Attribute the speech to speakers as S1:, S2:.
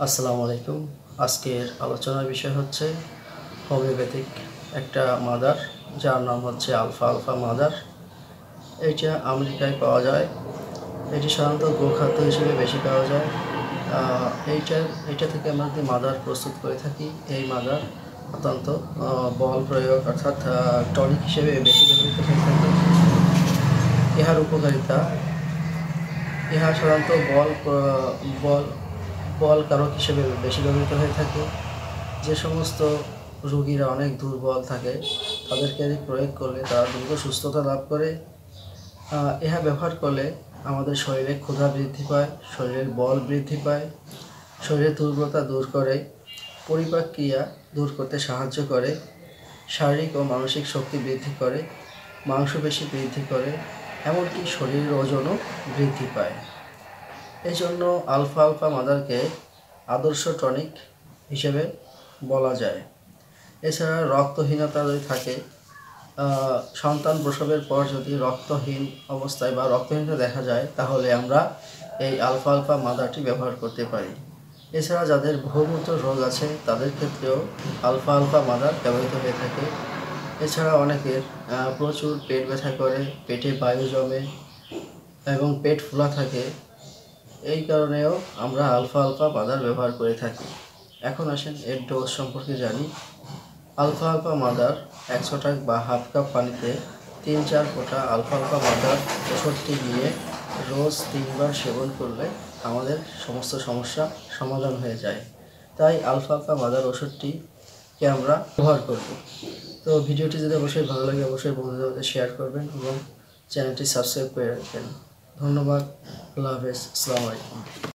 S1: আসসালামু আলাইকুম। আজকের আলোচনার বিষয় হচ্ছে হোমিওপ্যাথিক একটা মাদার, যার নাম হচ্ছে আলফা আলফা মাদার। এইটা আমেরিকায় পাওয়া যায়। এটি সাধারণত গোখাদ্য হিসেবে বেশি পাওয়া যায়। এইটা থেকে আমরা যে মাদার প্রস্তুত করে থাকি, এই মাদার অত্যন্ত বল প্রয়োগ অর্থাৎ টনিক হিসেবে বেশি ব্যবহৃত হয়ে থাকে। ইহার উপকারিতা, ইহা সাধারণত বল বল কারক হিসেবে বেশি ব্যবহৃত হয়ে থাকে। যে সমস্ত রোগীরা অনেক দুর্বল থাকে, তাদেরকে প্রয়োগ করলে তারা দ্রুত সুস্থতা লাভ করে। ইহা ব্যবহার করলে আমাদের শরীরে ক্ষুধা বৃদ্ধি পায়, শরীরের বল বৃদ্ধি পায়, শরীরের দুর্বলতা দূর করে, পরিপাক ক্রিয়া দূর করতে সাহায্য করে, শারীরিক ও মানসিক শক্তি বৃদ্ধি করে, মাংসপেশি বৃদ্ধি করে, এমনকি শরীরের ওজনও বৃদ্ধি পায়। এই জন্য আলফা আলফা মাদারকে আদর্শ টনিক হিসেবে বলা যায়। এছাড়া রক্তহীনতা যদি থাকে, সন্তান প্রসবের পর যদি রক্তহীন অবস্থায় বা রক্তহীনতা দেখা যায়, তাহলে আমরা এই আলফা আলফা মাদারটি ব্যবহার করতে পারি। এছাড়া যাদের বহুমূত্র রোগ আছে, তাদের ক্ষেত্রেও আলফা আলফা মাদার ব্যবহৃত হয়ে থাকে। এছাড়া অনেকের প্রচুর পেট ব্যথা করে, পেটে বায়ু জমে এবং পেট ফোলা থাকে, এই কারণেও আমরা আলফা আলফা মাদার ব্যবহার করে থাকি। এখন আসেন এর ডোজ সম্পর্কে জানি। আলফা আলফা মাদার 100 টাক বা হাফ কাপ পানিতে 3-4 ফোঁটা আলফা আলফা মাদার ওষুধটি নিয়ে রোজ 3 বার সেবন করলে আমাদের সমস্ত সমস্যা সমাধান হয়ে যায়। তাই আলফা আলফা মাদার ওষুধটিকে আমরা ব্যবহার করব। তো ভিডিওটি যদি অবশ্যই ভালো লাগে, অবশ্যই বন্ধুদের মধ্যে শেয়ার করবেন এবং চ্যানেলটি সাবস্ক্রাইব করে রাখবেন। ধন্যবাদ। আল্লাহ হাফেজ। আসসালামু আলাইকুম।